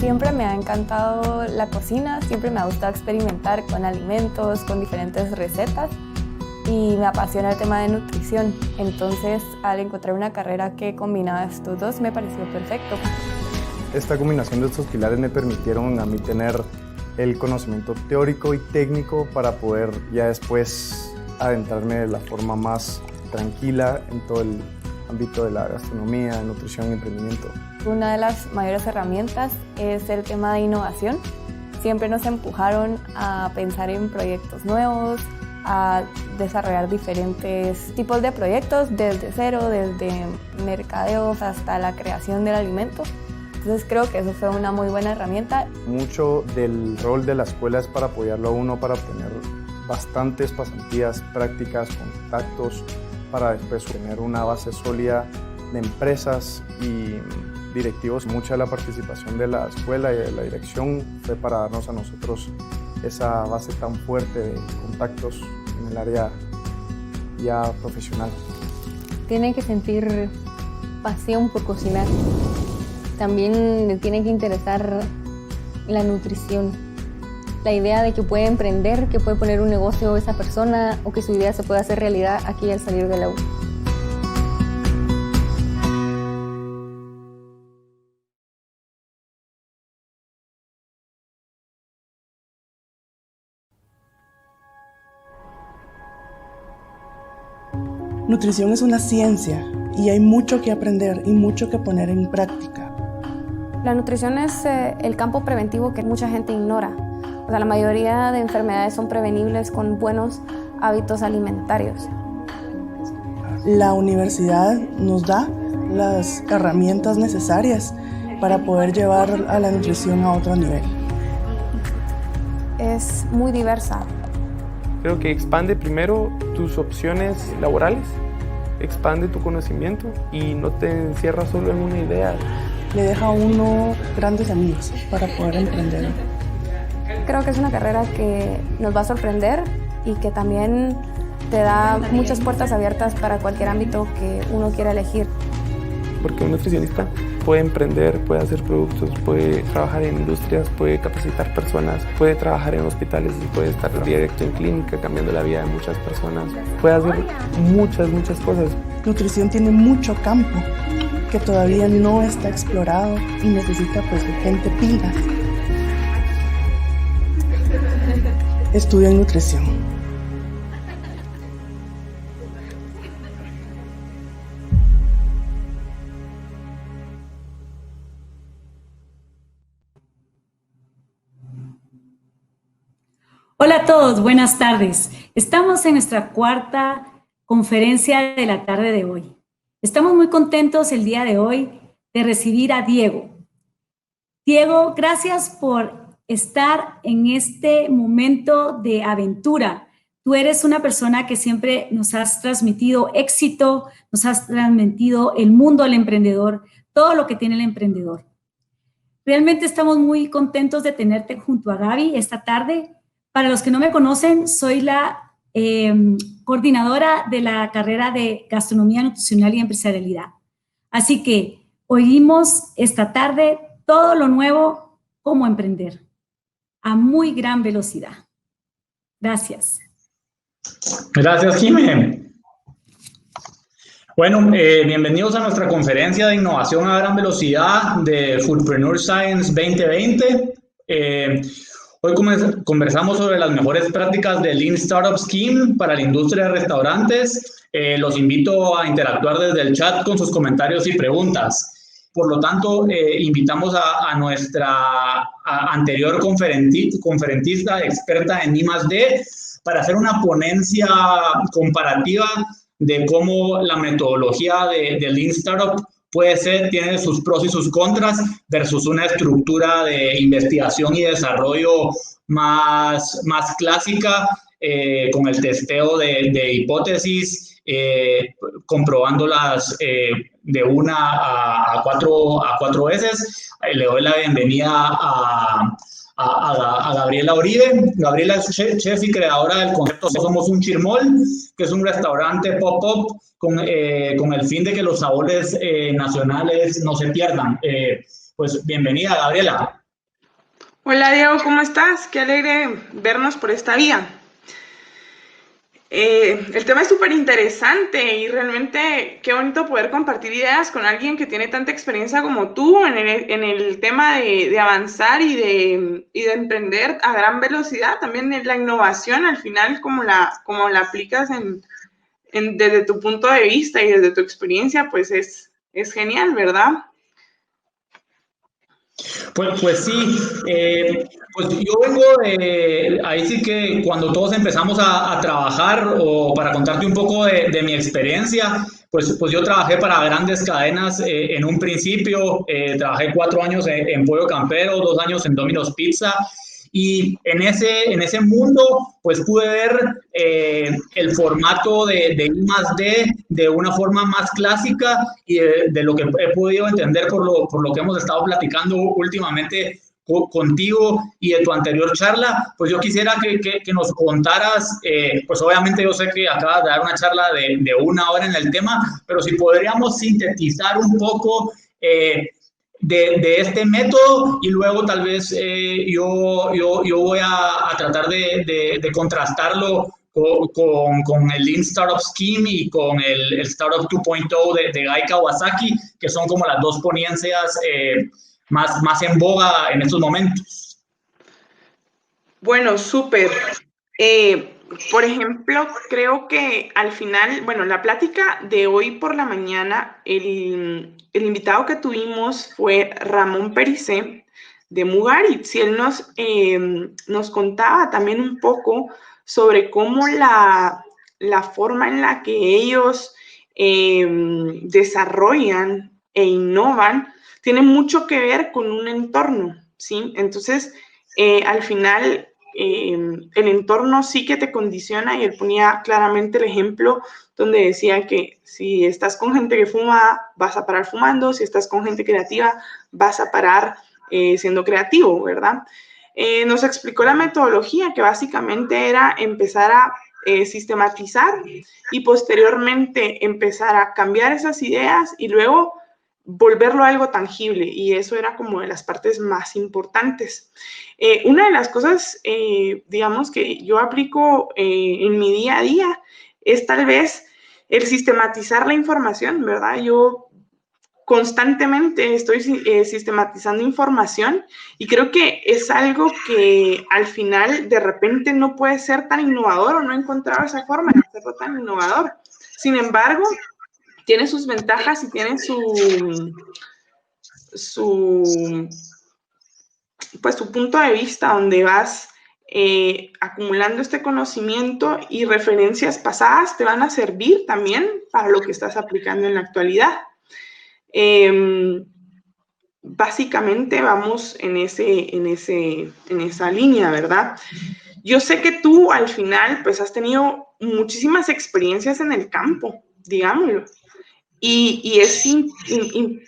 Siempre me ha encantado la cocina, siempre me ha gustado experimentar con alimentos, con diferentes recetas y me apasiona el tema de nutrición. Entonces, al encontrar una carrera que combinaba estos dos, me pareció perfecto. Esta combinación de estos pilares me permitieron a mí tener el conocimiento teórico y técnico para poder ya después adentrarme de la forma más tranquila en todo el ámbito de la gastronomía, nutrición y emprendimiento. Una de las mayores herramientas es el tema de innovación. Siempre nos empujaron a pensar en proyectos nuevos, a desarrollar diferentes tipos de proyectos desde cero, desde mercadeos hasta la creación del alimento. Entonces creo que eso fue una muy buena herramienta. Mucho del rol de la escuela es para apoyarlo a uno para obtener bastantes pasantías, prácticas, contactos, para después tener una base sólida de empresas y directivos. Mucha de la participación de la escuela y de la dirección fue para darnos a nosotros esa base tan fuerte de contactos en el área ya profesional. Tienen que sentir pasión por cocinar. También les tiene que interesar la nutrición. La idea de que puede emprender, que puede poner un negocio esa persona o que su idea se puede hacer realidad aquí al salir del aula. Nutrición es una ciencia y hay mucho que aprender y mucho que poner en práctica. La nutrición es el campo preventivo que mucha gente ignora. O sea, la mayoría de enfermedades son prevenibles con buenos hábitos alimentarios. La universidad nos da las herramientas necesarias para poder llevar a la nutrición a otro nivel. Es muy diversa. Creo que expande primero tus opciones laborales, expande tu conocimiento y no te encierra solo en una idea. Le deja a uno grandes amigos para poder emprender. Creo que es una carrera que nos va a sorprender y que también te da muchas puertas abiertas para cualquier ámbito que uno quiera elegir. Porque un nutricionista puede emprender, puede hacer productos, puede trabajar en industrias, puede capacitar personas, puede trabajar en hospitales y puede estar directo en clínica cambiando la vida de muchas personas. Puede hacer muchas cosas. Nutrición tiene mucho campo que todavía no está explorado y necesita pues gente pilas. Estudia nutrición. Hola a todos, buenas tardes. Estamos en nuestra cuarta conferencia de la tarde de hoy. Estamos muy contentos el día de hoy de recibir a Diego. Diego, gracias por estar en este momento de aventura. Tú eres una persona que siempre nos has transmitido éxito, nos has transmitido el mundo del emprendedor, todo lo que tiene el emprendedor. Realmente estamos muy contentos de tenerte junto a Gaby esta tarde. Para los que no me conocen, soy la coordinadora de la carrera de Gastronomía Nutricional y Empresarialidad. Así que oímos esta tarde todo lo nuevo cómo emprender a muy gran velocidad. Gracias. Gracias, Jimé. Bueno, bienvenidos a nuestra conferencia de innovación a gran velocidad de Foodpreneur Science 2020. Hoy conversamos sobre las mejores prácticas del Lean Startup Scheme para la industria de restaurantes. Los invito a interactuar desde el chat con sus comentarios y preguntas. Por lo tanto, invitamos a nuestra anterior conferencista experta en I+D para hacer una ponencia comparativa de cómo la metodología de Lean Startup tiene sus pros y sus contras versus una estructura de investigación y desarrollo más clásica, con el testeo de hipótesis, comprobándolas de una a cuatro veces. Le doy la bienvenida a Gabriela Uribe. Gabriela es chef y creadora del concepto Somos un Chirmol, que es un restaurante pop-up con el fin de que los sabores nacionales no se pierdan. Pues bienvenida, Gabriela. Hola Diego, ¿cómo estás? Qué alegre vernos por esta vía. El tema es súper interesante y realmente qué bonito poder compartir ideas con alguien que tiene tanta experiencia como tú en el tema de avanzar y de emprender a gran velocidad. También en la innovación al final, como la aplicas desde tu punto de vista y desde tu experiencia, pues es genial, ¿verdad? Pues sí, pues yo vengo de, ahí sí que cuando todos empezamos a trabajar, o para contarte un poco de mi experiencia, pues yo trabajé para grandes cadenas en un principio, trabajé 4 años en Pollo Campero, 2 años en Domino's Pizza, y en ese mundo pues pude ver el formato de I+D de una forma más clásica y de lo que he podido entender por lo que hemos estado platicando últimamente contigo y de tu anterior charla, pues yo quisiera que nos contaras, pues obviamente yo sé que acabas de dar una charla de 1 hora en el tema, pero si podríamos sintetizar un poco de este método y luego tal vez yo voy a tratar de contrastarlo con el Lean Startup Scheme y con el Startup 2.0 de Guy Kawasaki, que son como las dos ponencias más en boga en estos momentos. Bueno, súper. Por ejemplo, creo que al final, bueno, la plática de hoy por la mañana, el invitado que tuvimos fue Ramón Pericé de Mugaritz y él nos contaba también un poco sobre cómo la forma en la que ellos desarrollan e innovan tiene mucho que ver con un entorno, ¿sí? Entonces, al final el entorno sí que te condiciona y él ponía claramente el ejemplo donde decía que si estás con gente que fuma, vas a parar fumando, si estás con gente creativa, vas a parar siendo creativo, ¿verdad? Nos explicó la metodología que básicamente era empezar a sistematizar y posteriormente empezar a cambiar esas ideas y luego volverlo algo tangible, y eso era como de las partes más importantes. Una de las cosas, digamos, que yo aplico en mi día a día es tal vez el sistematizar la información, ¿verdad? Yo constantemente estoy sistematizando información y creo que es algo que al final de repente no puede ser tan innovador o no he encontrado esa forma de hacerlo tan innovador. Sin embargo, tiene sus ventajas y tiene pues, su punto de vista donde vas acumulando este conocimiento y referencias pasadas te van a servir también para lo que estás aplicando en la actualidad. Básicamente vamos en esa línea, ¿verdad? Yo sé que tú al final pues has tenido muchísimas experiencias en el campo, digámoslo. Y es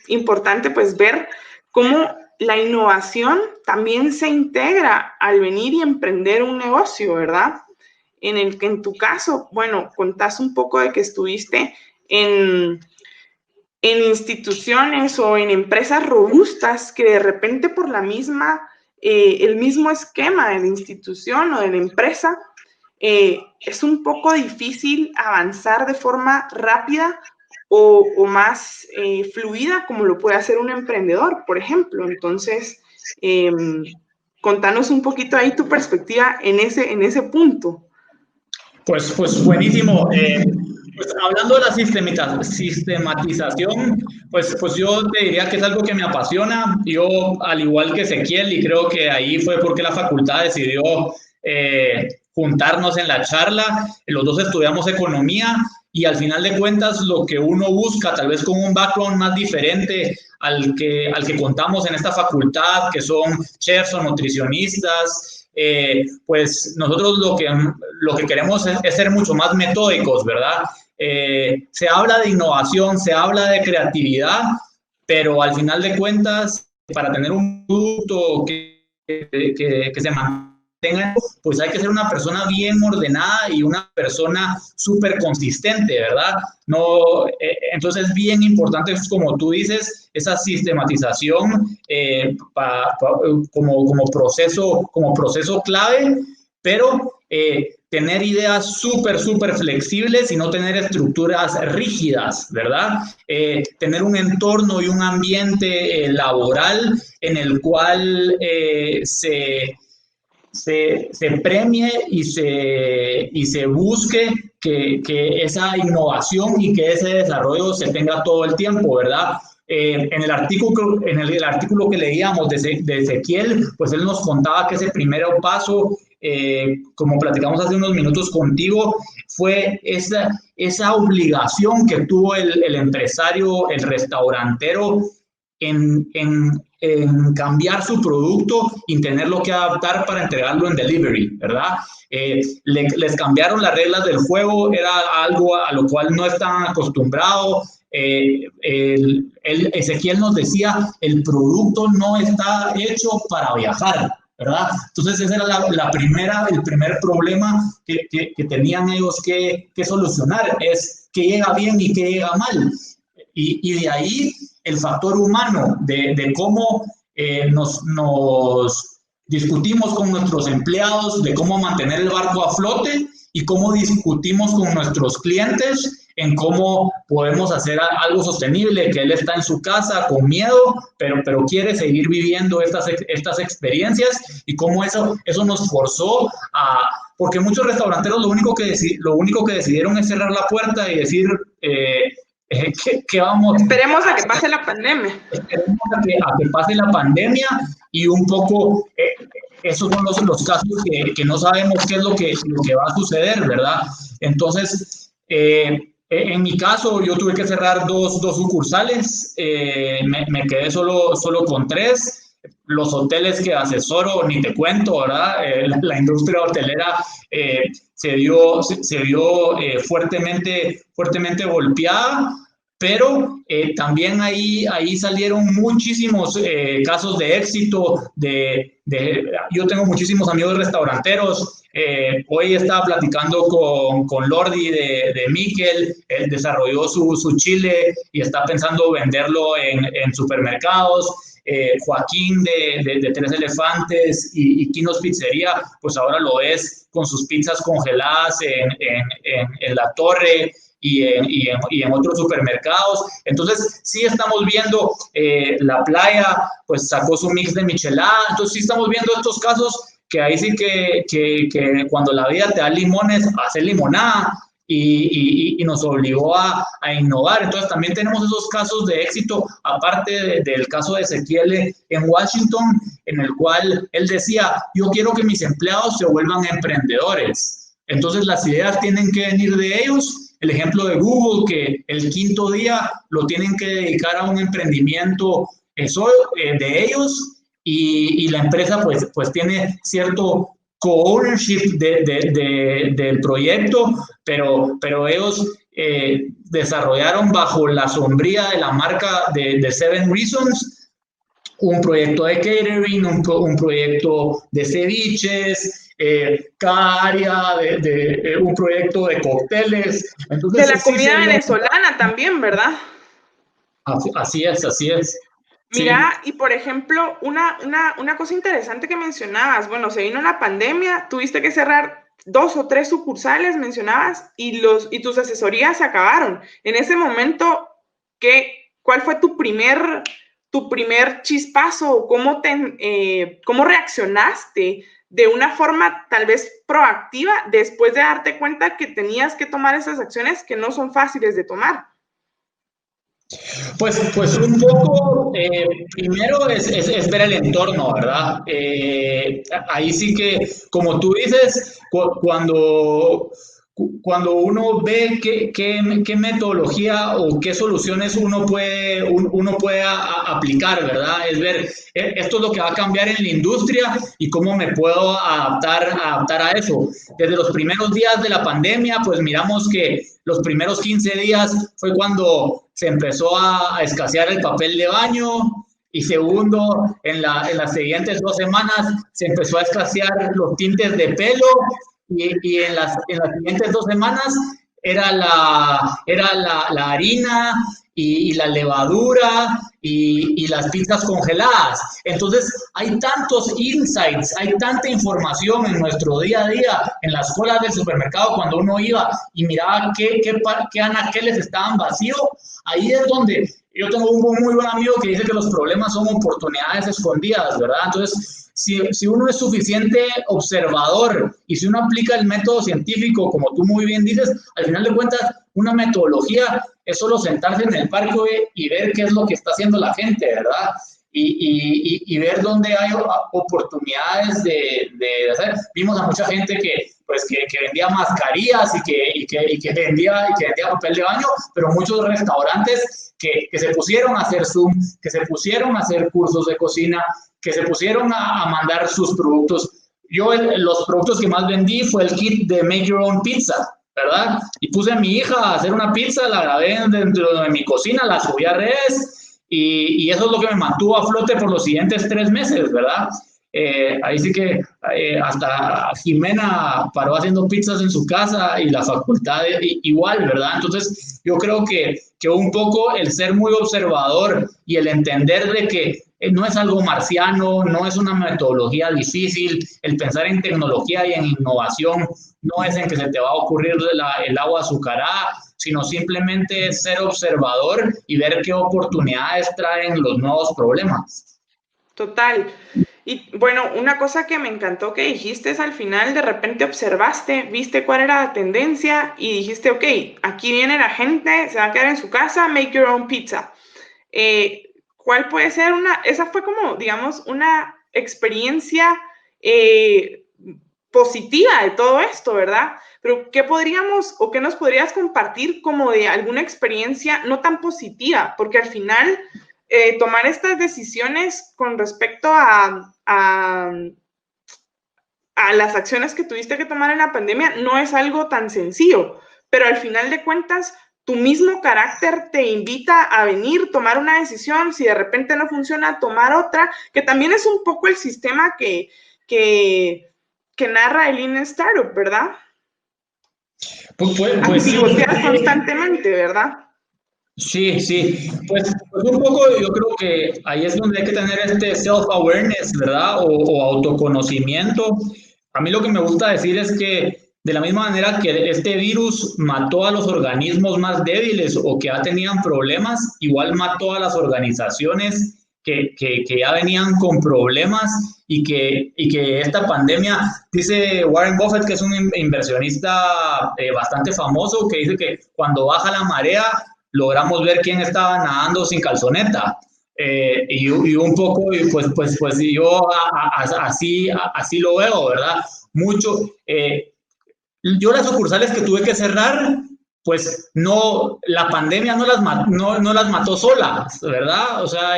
importante pues ver cómo la innovación también se integra al venir y emprender un negocio, ¿verdad? En el que en tu caso, bueno, contás un poco de que estuviste en instituciones o en empresas robustas que de repente por el mismo esquema de la institución o de la empresa, es un poco difícil avanzar de forma rápida o más fluida como lo puede hacer un emprendedor, por ejemplo. Entonces, contanos un poquito ahí tu perspectiva en ese punto. Pues buenísimo. Pues hablando de la sistematización, pues yo te diría que es algo que me apasiona. Yo, al igual que Ezequiel, y creo que ahí fue porque la facultad decidió juntarnos en la charla, los dos estudiamos economía y al final de cuentas lo que uno busca, tal vez con un background más diferente al que contamos en esta facultad, que son chefs o nutricionistas, pues nosotros lo que queremos es ser mucho más metódicos, ¿verdad? Se habla de innovación, se habla de creatividad, pero al final de cuentas, para tener un producto que se mantenga pues hay que ser una persona bien ordenada y una persona súper consistente, ¿verdad? No, entonces es bien importante, como tú dices, esa sistematización como proceso clave, pero tener ideas súper flexibles y no tener estructuras rígidas, ¿verdad? Tener un entorno y un ambiente laboral en el cual se premie y se busque que esa innovación y que ese desarrollo se tenga todo el tiempo, ¿verdad? En el artículo que leíamos de Ezequiel, pues él nos contaba que ese primer paso, como platicamos hace unos minutos contigo, fue esa obligación que tuvo el empresario, el restaurantero, en cambiar su producto y tenerlo que adaptar para entregarlo en delivery, ¿verdad? Les cambiaron las reglas del juego, era algo a lo cual no estaban acostumbrados. Ezequiel nos decía, el producto no está hecho para viajar, ¿verdad? Entonces ese era el primer problema que tenían ellos que solucionar, es qué llega bien y qué llega mal. Y de ahí el factor humano, de cómo nos discutimos con nuestros empleados, de cómo mantener el barco a flote y cómo discutimos con nuestros clientes en cómo podemos hacer algo sostenible, que él está en su casa con miedo, pero quiere seguir viviendo estas experiencias, y cómo eso nos forzó porque muchos restauranteros lo único que decidieron es cerrar la puerta y decir, ¿qué vamos? Esperemos a que pase la pandemia. Esperemos a que pase la pandemia, y un poco esos son los casos que no sabemos qué es lo que va a suceder, ¿verdad? Entonces, en mi caso, yo tuve que cerrar dos sucursales, me quedé solo con 3. Los hoteles que asesoro, ni te cuento, ¿verdad? La industria hotelera se vio fuertemente golpeada, pero también ahí salieron muchísimos casos de éxito. Yo tengo muchísimos amigos restauranteros. Hoy estaba platicando con Lordi de Miquel. Él desarrolló su chile y está pensando venderlo en supermercados. Joaquín de Tres Elefantes y Quinos Pizzería, pues ahora lo es con sus pizzas congeladas en La Torre y en otros supermercados. Entonces sí estamos viendo, La Playa pues sacó su mix de michelada. Entonces sí estamos viendo estos casos que ahí sí que cuando la vida te da limones, hace limonada. Y nos obligó a innovar. Entonces también tenemos esos casos de éxito, aparte del caso de Ezequiel en Washington, en el cual él decía, yo quiero que mis empleados se vuelvan emprendedores. Entonces las ideas tienen que venir de ellos. El ejemplo de Google, que el 5º día lo tienen que dedicar a un emprendimiento de ellos, y la empresa pues tiene cierto co-ownership del proyecto, pero ellos desarrollaron bajo la sombría de la marca de Seven Reasons un proyecto de catering, un proyecto de ceviches, cada área un proyecto de cócteles. Entonces, de la comida venezolana también, ¿verdad? Así es. Mira, sí. Y por ejemplo, una cosa interesante que mencionabas, bueno, se vino la pandemia, tuviste que cerrar 2 o 3 sucursales, mencionabas, y tus asesorías se acabaron. En ese momento, ¿cuál fue tu primer chispazo? ¿Cómo reaccionaste de una forma tal vez proactiva después de darte cuenta que tenías que tomar esas acciones que no son fáciles de tomar? Pues un poco, primero es ver el entorno, ¿verdad? Ahí sí que, como tú dices, cuando uno ve qué metodología o qué soluciones uno puede aplicar, ¿verdad? Es ver, esto es lo que va a cambiar en la industria y cómo me puedo adaptar a eso. Desde los primeros días de la pandemia, pues miramos que los primeros 15 días fue cuando se empezó a escasear el papel de baño, Y segundo, en las siguientes 2 semanas se empezó a escasear los tintes de pelo y en las siguientes 2 semanas era la harina y la levadura y las pizzas congeladas. Entonces, hay tantos insights, hay tanta información en nuestro día a día, en las colas del supermercado, cuando uno iba y miraba qué anaqueles estaban vacíos. Ahí es donde yo tengo un muy buen amigo que dice que los problemas son oportunidades escondidas, ¿verdad? Entonces, si uno es suficiente observador y si uno aplica el método científico, como tú muy bien dices, al final de cuentas, una metodología es solo sentarse en el parque y ver qué es lo que está haciendo la gente, ¿verdad? Y ver dónde hay oportunidades de hacer. Vimos a mucha gente que vendía mascarillas y que vendía papel de baño, pero muchos restaurantes que se pusieron a hacer Zoom, que se pusieron a hacer cursos de cocina, que se pusieron a mandar sus productos. Yo los productos que más vendí fue el kit de Make Your Own Pizza, ¿verdad? Y puse a mi hija a hacer una pizza, la grabé dentro de mi cocina, la subí a redes y eso es lo que me mantuvo a flote por los siguientes 3 meses, ¿verdad? Ahí sí que hasta Jimena paró haciendo pizzas en su casa y la facultad igual, ¿verdad? Entonces yo creo que un poco el ser muy observador y el entender de que no es algo marciano, no es una metodología difícil, el pensar en tecnología y en innovación no es en que se te va a ocurrir el agua azucarada, sino simplemente ser observador y ver qué oportunidades traen los nuevos problemas. Total. Y bueno, una cosa que me encantó que dijiste es al final de repente observaste, viste cuál era la tendencia y dijiste, ok, aquí viene la gente, se va a quedar en su casa, make your own pizza. ¿Cuál puede ser esa fue como, digamos, una experiencia positiva de todo esto, ¿verdad? Pero ¿qué podríamos o qué nos podrías compartir como de alguna experiencia no tan positiva? Porque al final tomar estas decisiones con respecto a las acciones que tuviste que tomar en la pandemia no es algo tan sencillo, pero al final de cuentas tu mismo carácter te invita a venir, tomar una decisión, si de repente no funciona, tomar otra, que también es un poco el sistema que narra el Lean Startup, ¿verdad? Pues sí, constantemente, ¿verdad? Sí, pues un poco yo creo que ahí es donde hay que tener este self-awareness, ¿verdad? O autoconocimiento. A mí lo que me gusta decir es que de la misma manera que este virus mató a los organismos más débiles o que ya tenían problemas, igual mató a las organizaciones que ya venían con problemas y que esta pandemia, dice Warren Buffett, que es un inversionista bastante famoso, que dice que cuando baja la marea logramos ver quién estaba nadando sin calzoneta. Y un poco, pues yo así lo veo, ¿verdad? Mucho. Yo las sucursales que tuve que cerrar, pues no, la pandemia no las mató solas, ¿verdad? O sea,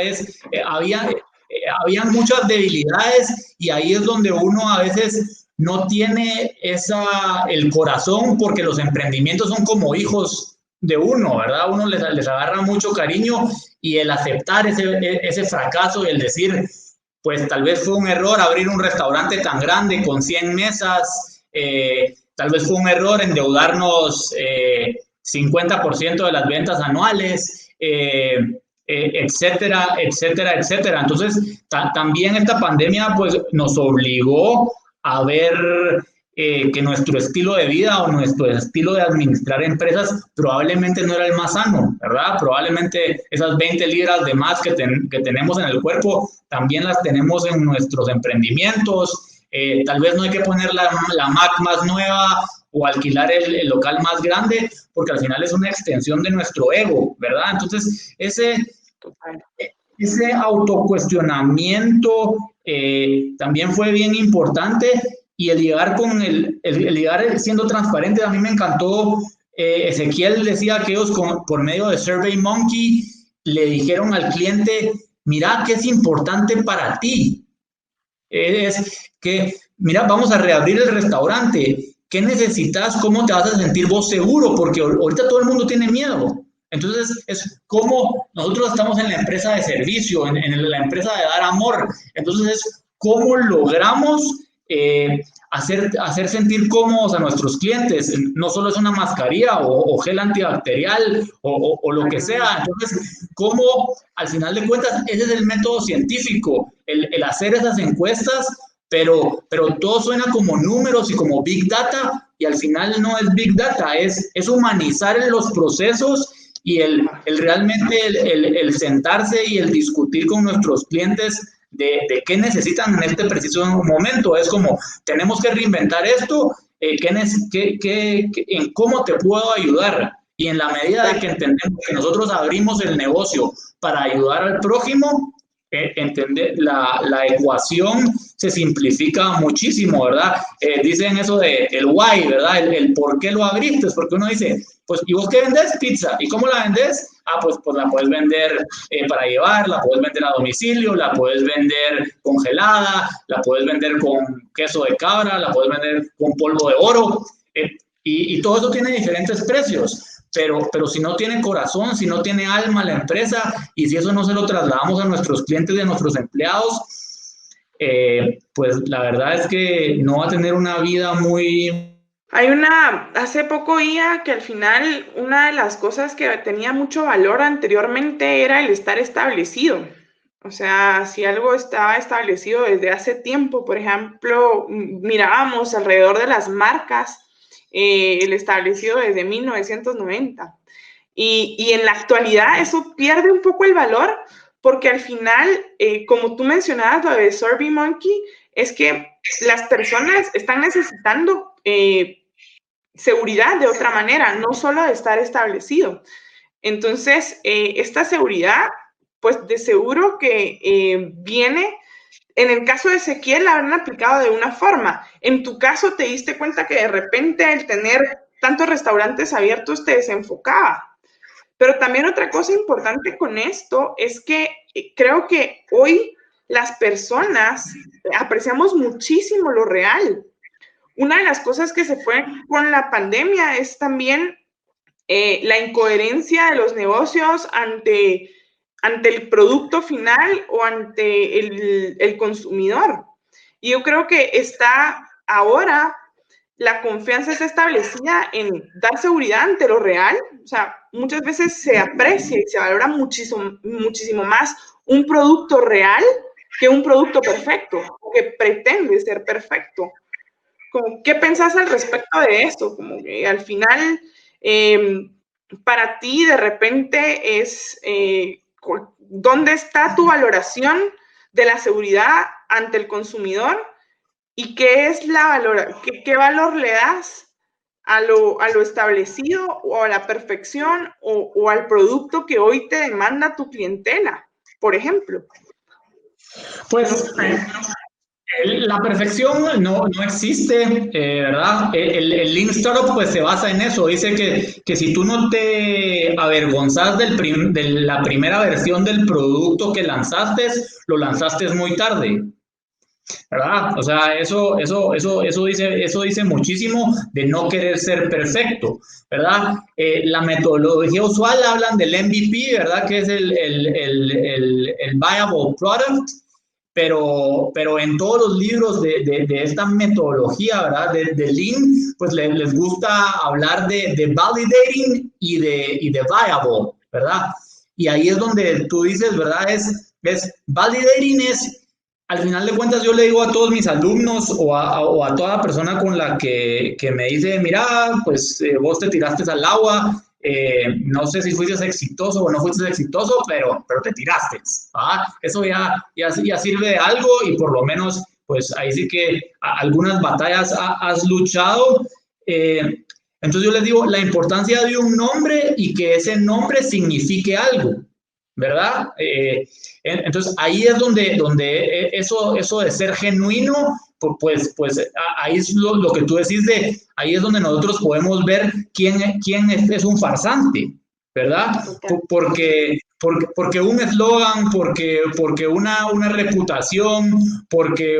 había muchas debilidades y ahí es donde uno a veces no tiene el corazón, porque los emprendimientos son como hijos de uno, ¿verdad? Uno les agarra mucho cariño y el aceptar ese fracaso y el decir, pues tal vez fue un error abrir un restaurante tan grande con 100 mesas, tal vez fue un error endeudarnos 50% de las ventas anuales, etcétera, etcétera, etcétera. Entonces, también esta pandemia pues, nos obligó a ver que nuestro estilo de vida o nuestro estilo de administrar empresas probablemente no era el más sano, ¿verdad? Probablemente esas 20 libras de más que tenemos en el cuerpo también las tenemos en nuestros emprendimientos. Tal vez no hay que poner la Mac más nueva o alquilar el local más grande, porque al final es una extensión de nuestro ego, ¿verdad? Entonces, ese autocuestionamiento también fue bien importante, y el llegar siendo transparente. A mí me encantó, Ezequiel decía que ellos por medio de SurveyMonkey le dijeron al cliente, mira, ¿qué es importante para ti? Es que, mira, vamos a reabrir el restaurante. ¿Qué necesitas? ¿Cómo te vas a sentir vos seguro? Porque ahorita todo el mundo tiene miedo. Entonces, es como nosotros estamos en la empresa de servicio, en la empresa de dar amor. Entonces, es cómo logramos hacer sentir cómodos a nuestros clientes. No solo es una mascarilla o gel antibacterial o lo que sea. Entonces, cómo al final de cuentas, ese es el método científico, el hacer esas encuestas, pero todo suena como números y como Big Data, y al final no es Big Data, es humanizar los procesos y realmente el sentarse y el discutir con nuestros clientes de qué necesitan en este preciso momento. Es como, tenemos que reinventar esto, en cómo te puedo ayudar. Y en la medida de que entendemos que nosotros abrimos el negocio para ayudar al prójimo, entender la ecuación se simplifica muchísimo, ¿verdad? Dicen eso de el why, ¿verdad? El por qué lo abriste, es porque uno dice, pues, ¿y vos qué vendés? Pizza. ¿Y cómo la vendés? Pues la puedes vender para llevar, la puedes vender a domicilio, la puedes vender congelada, la puedes vender con queso de cabra, la puedes vender con polvo de oro, y todo eso tiene diferentes precios. Pero si no tiene corazón, si no tiene alma la empresa, y si eso no se lo trasladamos a nuestros clientes y a nuestros empleados, pues la verdad es que no va a tener una vida muy... Hace poco oía que al final una de las cosas que tenía mucho valor anteriormente era el estar establecido. O sea, si algo estaba establecido desde hace tiempo, por ejemplo, mirábamos alrededor de las marcas, el establecido desde 1990. Y en la actualidad eso pierde un poco el valor, porque al final, como tú mencionabas, lo de SurveyMonkey, es que las personas están necesitando seguridad de otra manera, no solo de estar establecido. Entonces, esta seguridad, pues de seguro que viene... En el caso de Ezequiel, la habrán aplicado de una forma. En tu caso, te diste cuenta que de repente el tener tantos restaurantes abiertos te desenfocaba. Pero también otra cosa importante con esto es que creo que hoy las personas apreciamos muchísimo lo real. Una de las cosas que se fue con la pandemia es también la incoherencia de los negocios ante el producto final o ante el consumidor. Y yo creo que está ahora, la confianza está establecida en dar seguridad ante lo real. O sea, muchas veces se aprecia y se valora muchísimo más un producto real que un producto perfecto, que pretende ser perfecto. ¿Qué pensás al respecto de esto? Como que al final, para ti, de repente, es... ¿dónde está tu valoración de la seguridad ante el consumidor? ¿Y qué es qué valor le das a lo establecido o a la perfección o al producto que hoy te demanda tu clientela, por ejemplo? Pues la perfección no existe, ¿verdad? El Lean Startup pues se basa en eso. Dice que si tú no te avergonzas de la primera versión del producto que lanzaste, lo lanzaste muy tarde, ¿verdad? O sea, eso dice muchísimo de no querer ser perfecto, ¿verdad? La metodología usual hablan del MVP, ¿verdad? Que es el Viable Product. Pero en todos los libros de esta metodología, ¿verdad? De Lean, pues les gusta hablar de validating y de viable, ¿verdad? Y ahí es donde tú dices, ¿verdad? Validating es, al final de cuentas, yo le digo a todos mis alumnos o a toda persona con la que me dice, mira, pues vos te tiraste al agua, no sé si fuiste exitoso o no fuiste exitoso, pero te tiraste, ¿ah? Eso ya sirve de algo, y por lo menos, pues ahí sí que algunas batallas has luchado. Entonces yo les digo, la importancia de un nombre y que ese nombre signifique algo, ¿verdad? Entonces ahí es donde eso de ser genuino, pues ahí es lo que tú decís, ahí es donde nosotros podemos ver quién es un farsante, ¿verdad? Porque porque un eslogan, porque una reputación, porque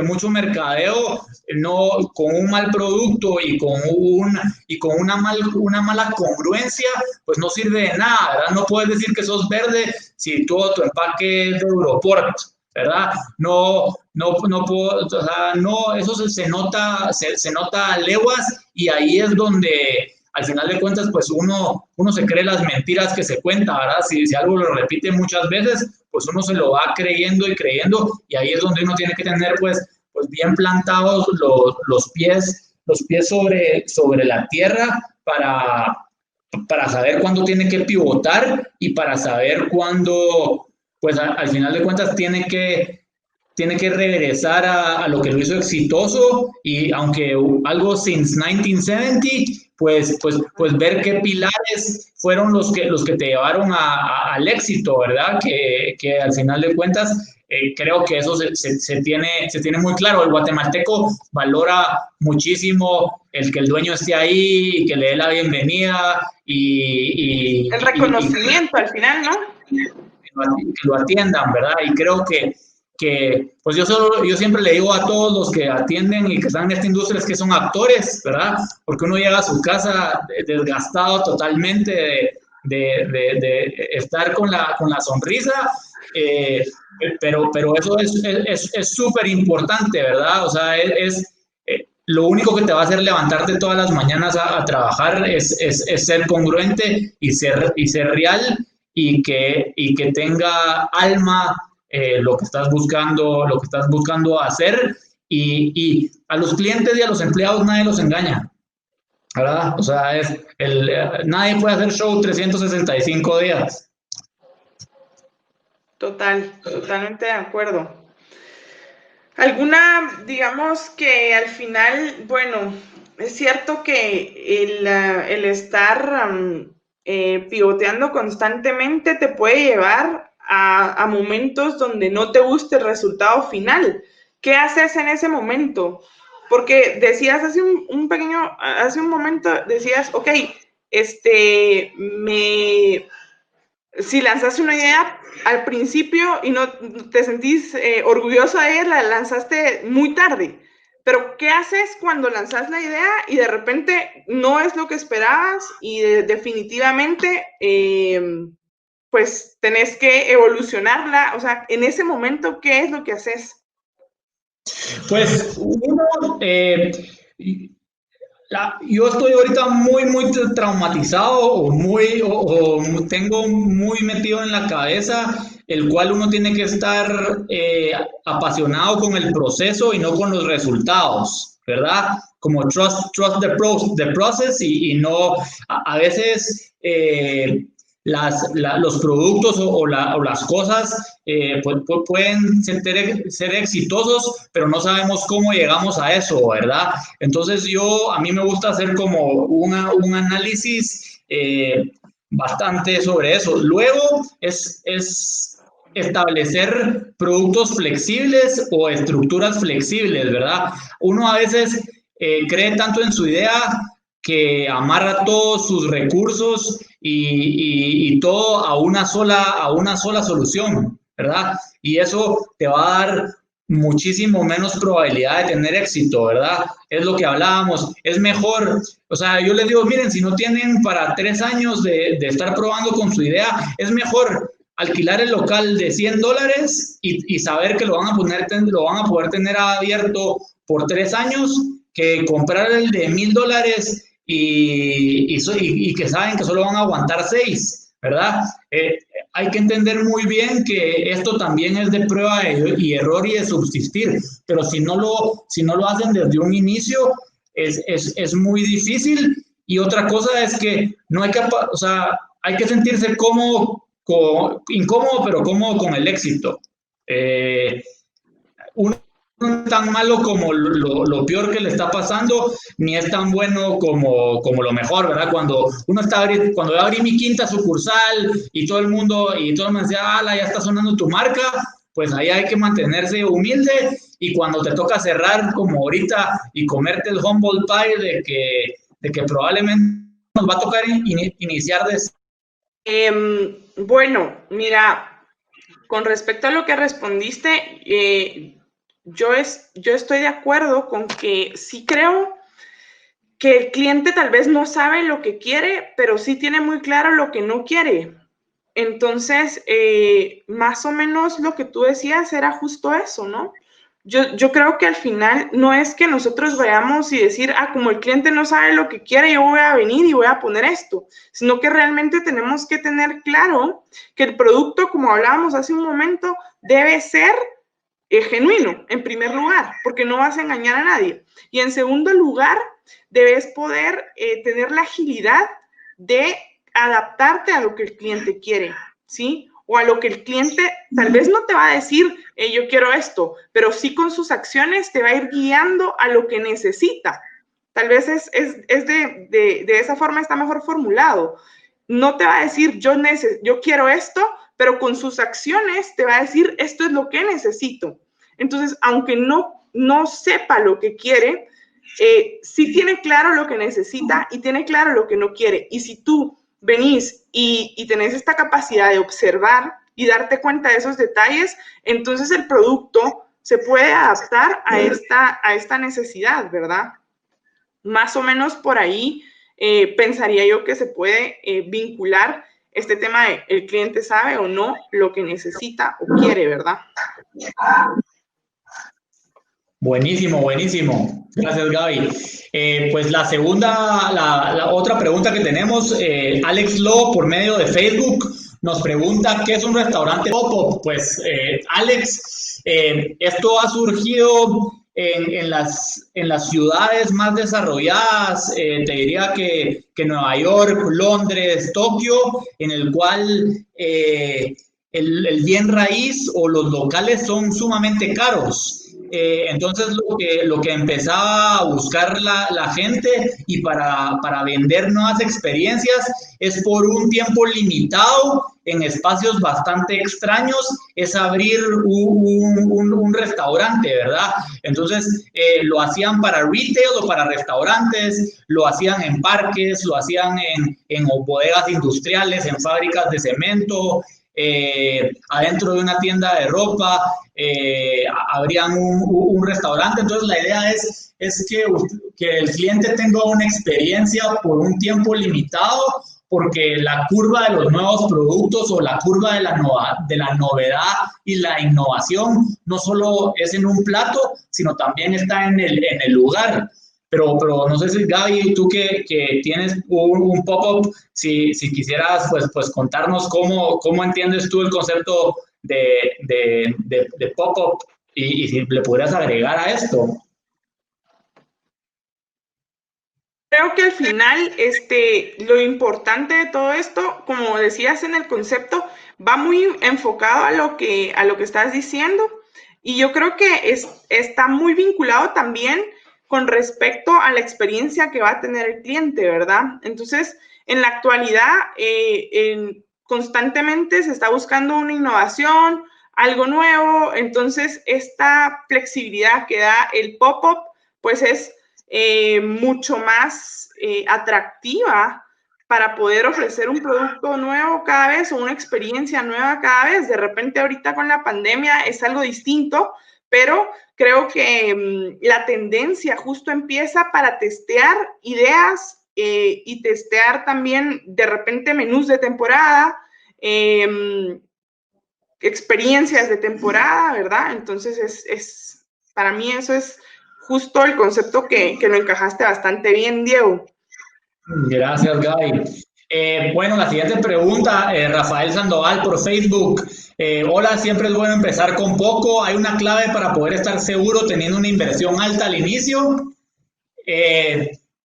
mucho mercadeo, no, con un mal producto y con una mala congruencia, pues no sirve de nada, ¿verdad? No puedes decir que sos verde si todo tu empaque es de Europort, ¿verdad? No puedo, o sea, no, eso se nota a leguas, y ahí es donde al final de cuentas, pues uno se cree las mentiras que se cuenta, ¿verdad? Si algo lo repite muchas veces, pues uno se lo va creyendo, y ahí es donde uno tiene que tener, pues bien plantados los pies sobre la tierra para saber cuándo tiene que pivotar y para saber cuándo, pues al final de cuentas, tiene que regresar a lo que lo hizo exitoso, y aunque algo since 1970, pues ver qué pilares fueron los que te llevaron al éxito, ¿verdad? Que al final de cuentas creo que eso se tiene muy claro. El guatemalteco valora muchísimo el que el dueño esté ahí y que le dé la bienvenida y el reconocimiento al final, ¿no? Que lo atiendan, ¿verdad? Y creo que pues yo siempre le digo a todos los que atienden y que están en esta industria es que son actores, ¿verdad? Porque uno llega a su casa desgastado totalmente de estar con la sonrisa, pero eso es súper importante, ¿verdad? O sea, lo único que te va a hacer levantarte todas las mañanas a trabajar es ser congruente y ser real, y que tenga alma lo que estás buscando hacer, y a los clientes y a los empleados nadie los engaña, ¿verdad? O sea, nadie puede hacer show 365 días. Totalmente de acuerdo. Digamos que al final, bueno, es cierto que el estar pivoteando constantemente te puede llevar a momentos donde no te guste el resultado final. ¿Qué haces en ese momento? Porque decías hace un momento, decías, ok, si lanzaste una idea al principio y no te sentís orgulloso de ella, la lanzaste muy tarde. Pero ¿qué haces cuando lanzas la idea y de repente no es lo que esperabas y definitivamente pues tenés que evolucionarla? O sea, en ese momento, ¿qué es lo que haces? Pues yo estoy ahorita muy traumatizado o tengo muy metido en la cabeza, el cual uno tiene que estar apasionado con el proceso y no con los resultados, ¿verdad? Como trust the process, y no, a veces los productos o las cosas pueden ser exitosos, pero no sabemos cómo llegamos a eso, ¿verdad? Entonces a mí me gusta hacer como un análisis bastante sobre eso. Luego es establecer productos flexibles o estructuras flexibles, ¿verdad? Uno a veces cree tanto en su idea que amarra todos sus recursos y todo a una sola solución, ¿verdad? Y eso te va a dar muchísimo menos probabilidad de tener éxito, ¿verdad? Es lo que hablábamos, es mejor, o sea, yo les digo, miren, si no tienen para 3 años de estar probando con su idea, es mejor alquilar el local de $100 y saber que lo van a poder tener abierto por 3 años, que comprar el de $1,000 y que saben que solo van a aguantar 6, ¿verdad? Hay que entender muy bien que esto también es de prueba y error y de subsistir, pero si no lo hacen desde un inicio, es muy difícil. Y otra cosa es que no hay que, o sea, hay que sentirse incómodo, pero cómodo con el éxito. Uno no es tan malo como lo peor que le está pasando, ni es tan bueno como lo mejor, ¿verdad? Cuando yo abrí mi 5ª sucursal y todo el mundo me decía, ya está sonando tu marca, pues ahí hay que mantenerse humilde, y cuando te toca cerrar como ahorita y comerte el humble pie de que probablemente nos va a tocar iniciar Bueno, mira, con respecto a lo que respondiste, yo estoy de acuerdo con que sí creo que el cliente tal vez no sabe lo que quiere, pero sí tiene muy claro lo que no quiere. Entonces, más o menos lo que tú decías era justo eso, ¿no? Yo creo que al final no es que nosotros vayamos y decir, como el cliente no sabe lo que quiere, yo voy a venir y voy a poner esto, sino que realmente tenemos que tener claro que el producto, como hablábamos hace un momento, debe ser genuino, en primer lugar, porque no vas a engañar a nadie. Y en segundo lugar, debes poder tener la agilidad de adaptarte a lo que el cliente quiere, ¿sí? O a lo que el cliente tal vez no te va a decir, yo quiero esto, pero sí con sus acciones te va a ir guiando a lo que necesita. Tal vez es de esa forma está mejor formulado. No te va a decir, yo quiero esto, pero con sus acciones te va a decir, esto es lo que necesito. Entonces, aunque no sepa lo que quiere, sí tiene claro lo que necesita y tiene claro lo que no quiere. Y si tú venís y tenés esta capacidad de observar y darte cuenta de esos detalles, entonces el producto se puede adaptar a esta necesidad, ¿verdad? Más o menos por ahí pensaría yo que se puede vincular este tema de el cliente sabe o no lo que necesita o quiere, ¿verdad? Buenísimo, buenísimo. Gracias, Gaby. Pues la otra pregunta que tenemos, Alex Lo, por medio de Facebook, nos pregunta, ¿qué es un restaurante pop-up? Pues, Alex, esto ha surgido en las ciudades más desarrolladas, te diría que Nueva York, Londres, Tokio, en el cual el bien raíz o los locales son sumamente caros. Entonces lo que empezaba a buscar la gente y para vender nuevas experiencias es por un tiempo limitado en espacios bastante extraños, es abrir un restaurante, ¿verdad? Entonces lo hacían para retail o para restaurantes, lo hacían en parques, lo hacían en bodegas industriales, en fábricas de cemento, adentro de una tienda de ropa, habrían un restaurante. Entonces la idea es que el cliente tenga una experiencia por un tiempo limitado, porque la curva de los nuevos productos o la curva de la novedad y la innovación no solo es en un plato, sino también está en el lugar. Pero no sé si, Gaby, tú que tienes un pop-up, si quisieras pues contarnos cómo entiendes tú el concepto de pop-up y si le podrías agregar a esto. Creo que al final lo importante de todo esto, como decías en el concepto, va muy enfocado a lo que estás diciendo, y yo creo que está muy vinculado también con respecto a la experiencia que va a tener el cliente, ¿verdad? Entonces, en la actualidad, constantemente se está buscando una innovación, algo nuevo. Entonces, esta flexibilidad que da el pop-up, pues es mucho más atractiva para poder ofrecer un producto nuevo cada vez o una experiencia nueva cada vez. De repente, ahorita con la pandemia es algo distinto, pero creo que la tendencia justo empieza para testear ideas y testear también de repente menús de temporada, experiencias de temporada, ¿verdad? Entonces, para mí eso es justo el concepto que lo encajaste bastante bien, Diego. Gracias, Gaby. Bueno, la siguiente pregunta, Rafael Sandoval por Facebook. Hola, siempre es bueno empezar con poco. ¿Hay una clave para poder estar seguro teniendo una inversión alta al inicio?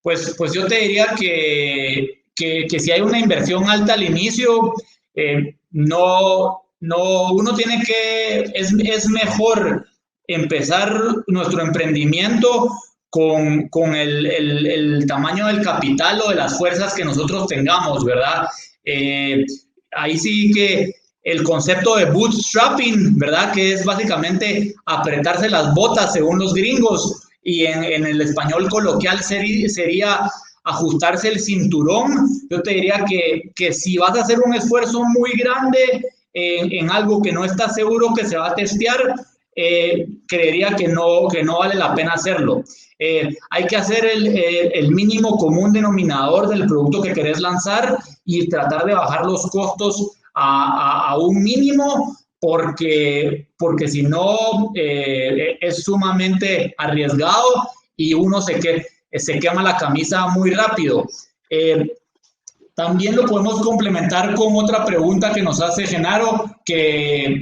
Pues yo te diría que si hay una inversión alta al inicio, uno tiene que, es mejor empezar nuestro emprendimiento con el tamaño del capital o de las fuerzas que nosotros tengamos, ¿verdad? Ahí sí que el concepto de bootstrapping, ¿verdad? Que es básicamente apretarse las botas según los gringos, y en el español coloquial sería ajustarse el cinturón. Yo te diría que si vas a hacer un esfuerzo muy grande en algo que no estás seguro que se va a testear, creería que no vale la pena hacerlo. Hay que hacer el mínimo común denominador del producto que querés lanzar y tratar de bajar los costos a un mínimo, porque si no es sumamente arriesgado y uno se quema la camisa muy rápido. También lo podemos complementar con otra pregunta que nos hace Genaro, que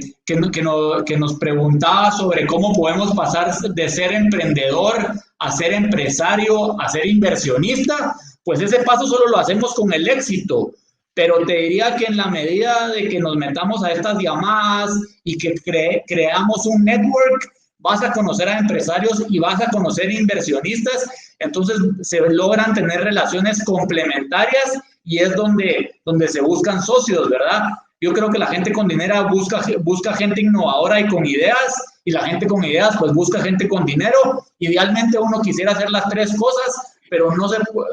nos preguntaba sobre cómo podemos pasar de ser emprendedor a ser empresario, a ser inversionista. Pues ese paso solo lo hacemos con el éxito, pero te diría que en la medida de que nos metamos a estas llamadas y que creamos un network, vas a conocer a empresarios y vas a conocer inversionistas, entonces se logran tener relaciones complementarias y es donde se buscan socios, ¿verdad? Yo creo que la gente con dinero busca gente innovadora y con ideas, y la gente con ideas pues busca gente con dinero. Idealmente uno quisiera hacer las tres cosas, pero no se puede,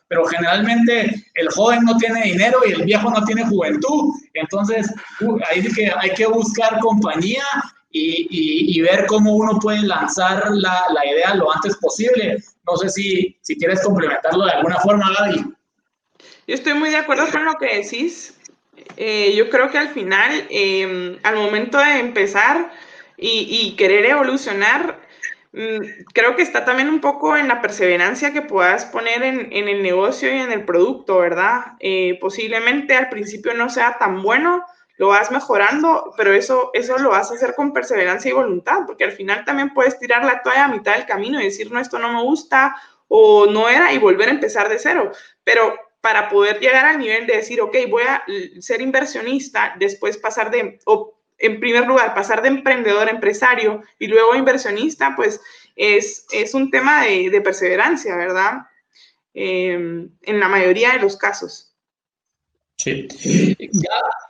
pero generalmente el joven no tiene dinero y el viejo no tiene juventud, entonces ahí sí que hay que buscar compañía y ver cómo uno puede lanzar la idea lo antes posible. No sé si quieres complementarlo de alguna forma, Gaby. Yo estoy muy de acuerdo con lo que decís. Yo creo que al final, al momento de empezar y querer evolucionar, creo que está también un poco en la perseverancia que puedas poner en el negocio y en el producto, ¿verdad? Posiblemente al principio no sea tan bueno, lo vas mejorando, pero eso lo vas a hacer con perseverancia y voluntad, porque al final también puedes tirar la toalla a mitad del camino y decir, no, esto no me gusta o no era, y volver a empezar de cero. Pero para poder llegar al nivel de decir, ok, voy a ser inversionista, después pasar en primer lugar, pasar de emprendedor a empresario y luego inversionista, pues es un tema de perseverancia, ¿verdad? En la mayoría de los casos. Sí.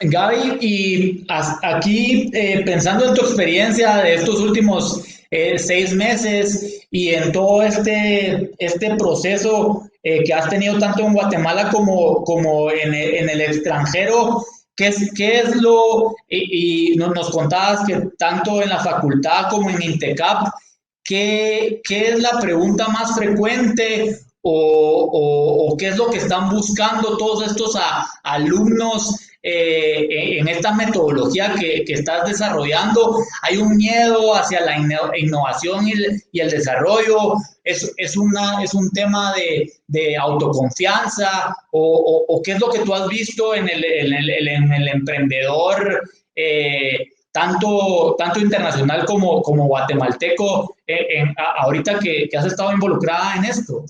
Gaby, y aquí pensando en tu experiencia de estos últimos 6 meses y en todo este proceso que has tenido tanto en Guatemala como en el extranjero, ¿qué es lo, y nos contabas que tanto en la facultad como en Intecap, ¿qué es la pregunta más frecuente o qué es lo que están buscando todos estos alumnos en esta metodología que estás desarrollando? ¿Hay un miedo hacia la innovación y el desarrollo? ¿Es un tema de autoconfianza? ¿O qué es lo que tú has visto en el emprendedor tanto internacional como guatemalteco ahorita que has estado involucrada en esto?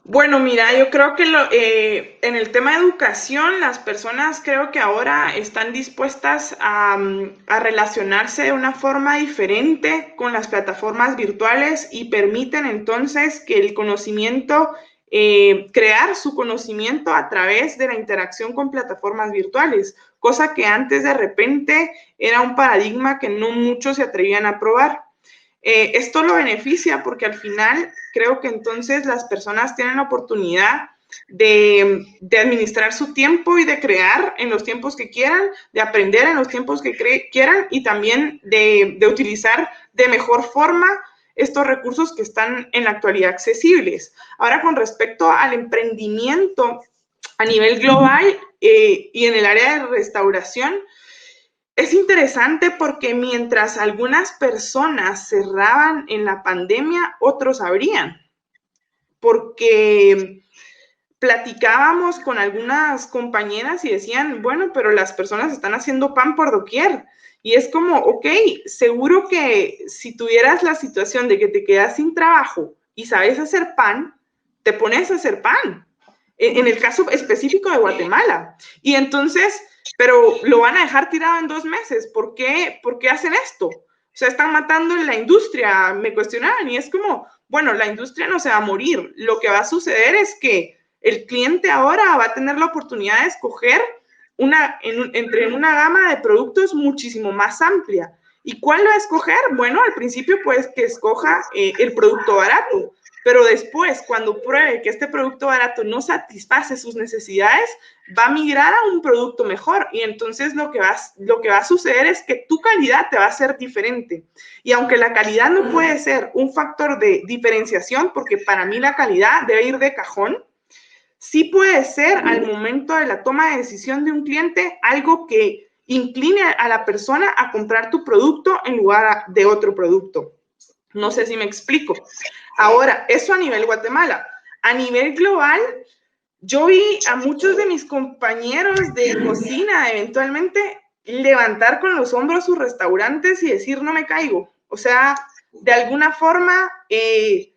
Bueno, mira, yo creo que en el tema de educación, las personas creo que ahora están dispuestas a relacionarse de una forma diferente con las plataformas virtuales y permiten entonces que el conocimiento, crear su conocimiento a través de la interacción con plataformas virtuales, cosa que antes de repente era un paradigma que no muchos se atrevían a probar. Esto lo beneficia porque al final creo que entonces las personas tienen la oportunidad de administrar su tiempo y de crear en los tiempos que quieran, de aprender en los tiempos que quieran y también de utilizar de mejor forma estos recursos que están en la actualidad accesibles. Ahora, con respecto al emprendimiento a nivel global y en el área de restauración, es interesante porque mientras algunas personas cerraban en la pandemia, otros abrían. Porque platicábamos con algunas compañeras y decían, bueno, pero las personas están haciendo pan por doquier. Y es como, ok, seguro que si tuvieras la situación de que te quedas sin trabajo y sabes hacer pan, te pones a hacer pan. En el caso específico de Guatemala. Y entonces, pero lo van a dejar tirado en 2 meses. ¿Por qué hacen esto? O sea, están matando en la industria, me cuestionaban. Y es como, bueno, la industria no se va a morir. Lo que va a suceder es que el cliente ahora va a tener la oportunidad de escoger entre una gama de productos muchísimo más amplia. ¿Y cuál va a escoger? Bueno, al principio pues que escoja el producto barato, pero después, cuando pruebe que este producto barato no satisface sus necesidades, va a migrar a un producto mejor y entonces lo que va a suceder es que tu calidad te va a ser diferente. Y aunque la calidad no puede ser un factor de diferenciación, porque para mí la calidad debe ir de cajón, sí puede ser al momento de la toma de decisión de un cliente algo que incline a la persona a comprar tu producto en lugar de otro producto. No sé si me explico. Ahora, eso a nivel Guatemala. A nivel global, yo vi a muchos de mis compañeros de cocina eventualmente levantar con los hombros sus restaurantes y decir, no me caigo. O sea, de alguna forma, de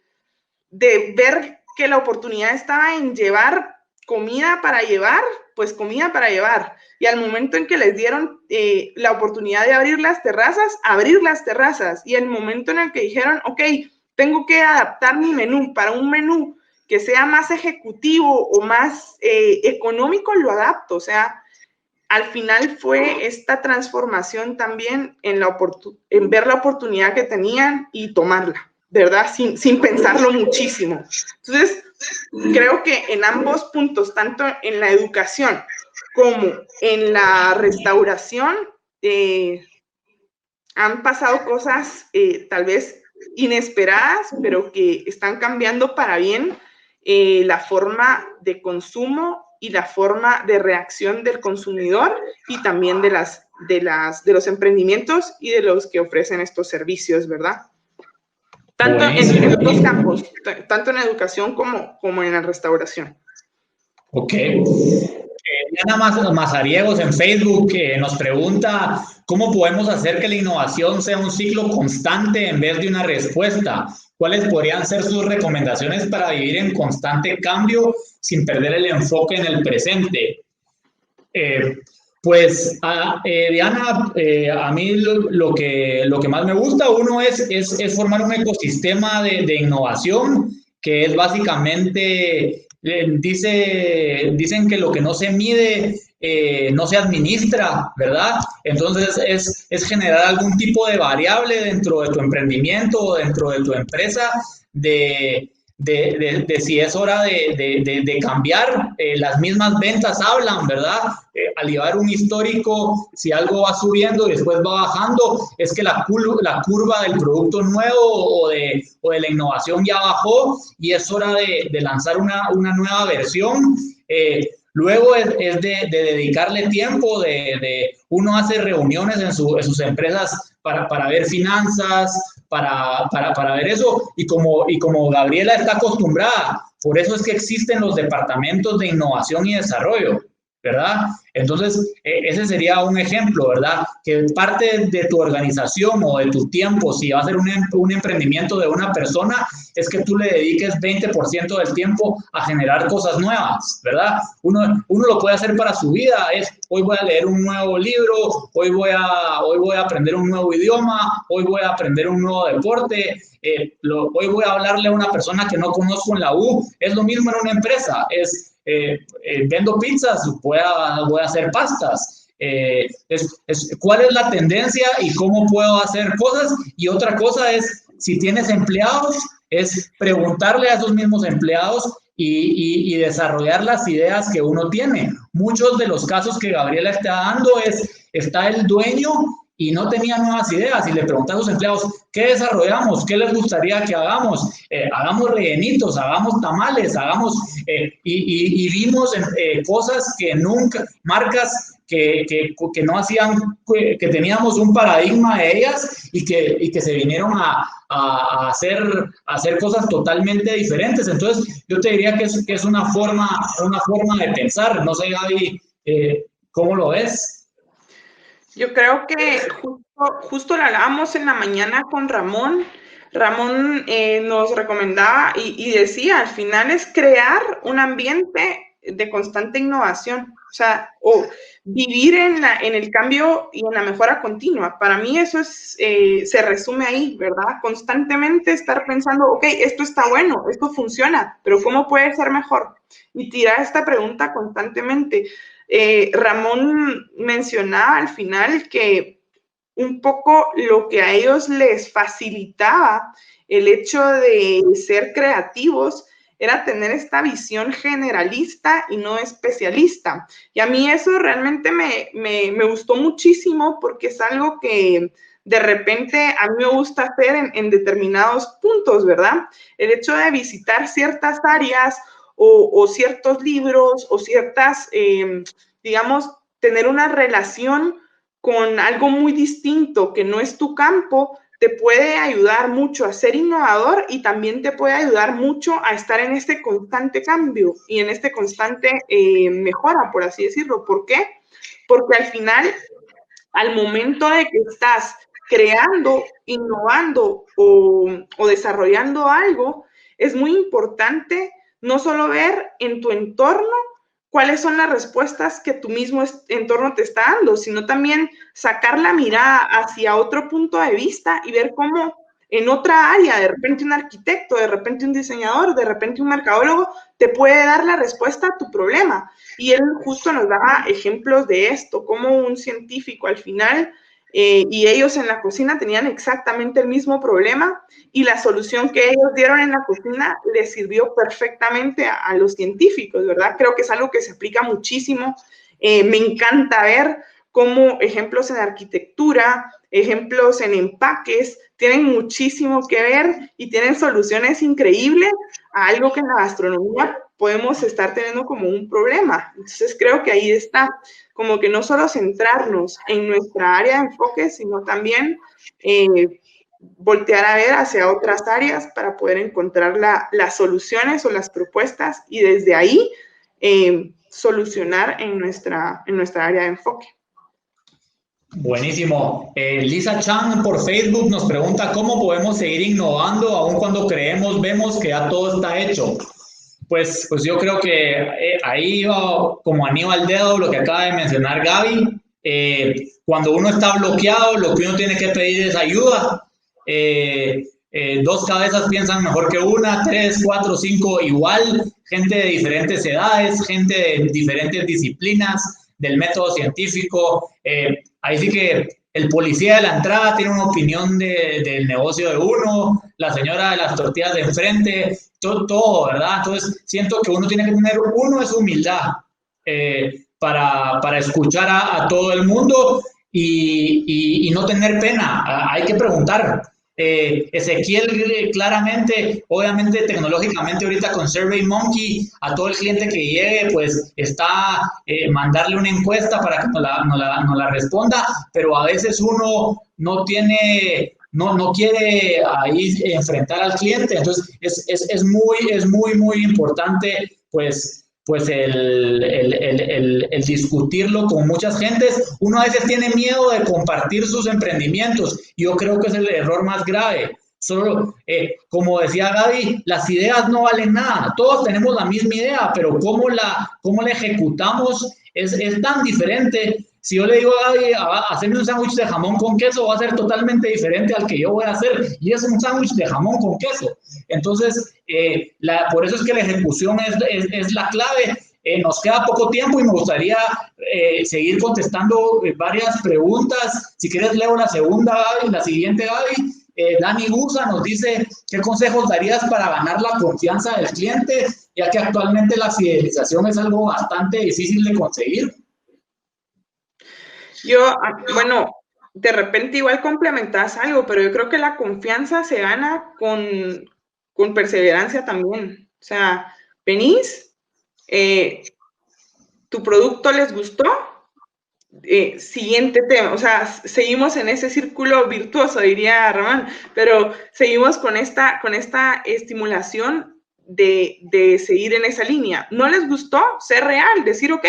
ver que la oportunidad estaba en llevar comida para llevar, pues comida para llevar. Y al momento en que les dieron la oportunidad de abrir las terrazas. Y el momento en el que dijeron, ok, tengo que adaptar mi menú para un menú que sea más ejecutivo o más económico, lo adapto. O sea, al final fue esta transformación también en ver la oportunidad que tenían y tomarla, ¿verdad? Sin pensarlo muchísimo. Entonces, creo que en ambos puntos, tanto en la educación como en la restauración, han pasado cosas tal vez inesperadas, pero que están cambiando para bien la forma de consumo y la forma de reacción del consumidor y también de los emprendimientos y de los que ofrecen estos servicios, ¿verdad? Tanto en los dos campos, tanto en educación como en la restauración. Ok. Diana Mazariegos en Facebook nos pregunta cómo podemos hacer que la innovación sea un ciclo constante en vez de una respuesta. ¿Cuáles podrían ser sus recomendaciones para vivir en constante cambio sin perder el enfoque en el presente? Diana, a mí lo que más me gusta, uno es formar un ecosistema de innovación que es básicamente, dicen que lo que no se mide no se administra, ¿verdad? Entonces es generar algún tipo de variable dentro de tu emprendimiento o dentro de tu empresa de si es hora de cambiar. Las mismas ventas hablan, ¿verdad? Al llevar un histórico, si algo va subiendo y después va bajando, es que la curva del producto nuevo o de la innovación ya bajó y es hora de lanzar una nueva versión. Luego es de dedicarle tiempo, uno hace reuniones en sus empresas para ver finanzas, para ver eso, y como Gabriela está acostumbrada, por eso es que existen los departamentos de innovación y desarrollo, ¿verdad? Entonces, ese sería un ejemplo, ¿verdad? Que parte de tu organización o de tu tiempo, si va a ser un emprendimiento de una persona, es que tú le dediques 20% del tiempo a generar cosas nuevas, ¿verdad? Uno lo puede hacer para su vida, hoy voy a leer un nuevo libro, hoy voy a aprender un nuevo idioma, hoy voy a aprender un nuevo deporte, hoy voy a hablarle a una persona que no conozco en la U. Es lo mismo en una empresa, vendo pizzas, voy a hacer pastas. ¿Cuál es la tendencia y cómo puedo hacer cosas? Y otra cosa es, si tienes empleados, es preguntarle a esos mismos empleados y desarrollar las ideas que uno tiene. Muchos de los casos que Gabriela está dando está el dueño y no tenía nuevas ideas y le pregunta a sus empleados, ¿qué desarrollamos? ¿Qué les gustaría que hagamos? Hagamos rellenitos, hagamos tamales, y vimos cosas que nunca, marcas que no hacían, que teníamos un paradigma de ellas y que se vinieron a hacer cosas totalmente diferentes. Entonces, yo te diría que es una forma de pensar. No sé, Gaby, ¿cómo lo ves? Yo creo que justo lo hablábamos en la mañana con Ramón. Ramón nos recomendaba y decía, al final es crear un ambiente de constante innovación, o sea, vivir en el cambio y en la mejora continua. Para mí eso se resume ahí, ¿verdad? Constantemente estar pensando, ok, esto está bueno, esto funciona, pero ¿cómo puede ser mejor? Y tirar esta pregunta constantemente. Ramón mencionaba al final que un poco lo que a ellos les facilitaba el hecho de ser creativos era tener esta visión generalista y no especialista. Y a mí eso realmente me gustó muchísimo porque es algo que de repente a mí me gusta hacer en determinados puntos, ¿verdad? El hecho de visitar ciertas áreas o ciertos libros o ciertas, digamos, tener una relación con algo muy distinto que no es tu campo, te puede ayudar mucho a ser innovador y también te puede ayudar mucho a estar en este constante cambio y en este constante mejora, por así decirlo. ¿Por qué? Porque al final, al momento de que estás creando, innovando o desarrollando algo, es muy importante no solo ver en tu entorno cuáles son las respuestas que tu mismo entorno te está dando, sino también sacar la mirada hacia otro punto de vista y ver cómo en otra área, de repente un arquitecto, de repente un diseñador, de repente un mercadólogo, te puede dar la respuesta a tu problema. Y él justo nos daba ejemplos de esto, como un científico al final, y ellos en la cocina tenían exactamente el mismo problema y la solución que ellos dieron en la cocina les sirvió perfectamente a los científicos, ¿verdad? Creo que es algo que se aplica muchísimo. Me encanta ver cómo ejemplos en arquitectura, ejemplos en empaques, tienen muchísimo que ver y tienen soluciones increíbles a algo que en la gastronomía podemos estar teniendo como un problema. Entonces creo que ahí está, como que no solo centrarnos en nuestra área de enfoque, sino también voltear a ver hacia otras áreas para poder encontrar las soluciones o las propuestas y desde ahí solucionar en nuestra área de enfoque. Buenísimo. Lisa Chan por Facebook nos pregunta cómo podemos seguir innovando aun cuando vemos que ya todo está hecho. Pues yo creo que ahí como anillo al dedo lo que acaba de mencionar Gaby. Cuando uno está bloqueado, lo que uno tiene que pedir es ayuda. Dos cabezas piensan mejor que una, 3, 4, 5 igual, gente de diferentes edades, gente de diferentes disciplinas, del método científico. Ahí sí que el policía de la entrada tiene una opinión del negocio de uno, la señora de las tortillas de enfrente, todo, ¿verdad? Entonces siento que uno tiene que tener, uno es humildad para escuchar a todo el mundo y no tener pena, hay que preguntar. Ezequiel claramente, obviamente tecnológicamente ahorita con SurveyMonkey, a todo el cliente que llegue, pues está mandarle una encuesta para que nos la responda, pero a veces uno no quiere ahí enfrentar al cliente, entonces es muy importante pues el discutirlo con muchas gentes. Uno a veces tiene miedo de compartir sus emprendimientos. Yo creo que es el error más grave. Solo, como decía Gaby, las ideas no valen nada. Todos tenemos la misma idea, pero cómo la ejecutamos es tan diferente. Si yo le digo a Gaby, hacerme un sándwich de jamón con queso, va a ser totalmente diferente al que yo voy a hacer. Y es un sándwich de jamón con queso. Entonces, por eso es que la ejecución es la clave. Nos queda poco tiempo y me gustaría seguir contestando varias preguntas. Si quieres, leo la siguiente, Gaby. Dani Gusa nos dice, ¿qué consejos darías para ganar la confianza del cliente? Ya que actualmente la fidelización es algo bastante difícil de conseguir. Bueno, de repente igual complementas algo, pero yo creo que la confianza se gana con perseverancia también. O sea, venís, tu producto les gustó, siguiente tema, o sea, seguimos en ese círculo virtuoso, diría Ramón, pero seguimos con esta estimulación de seguir en esa línea. ¿No les gustó? Ser real, decir, ok,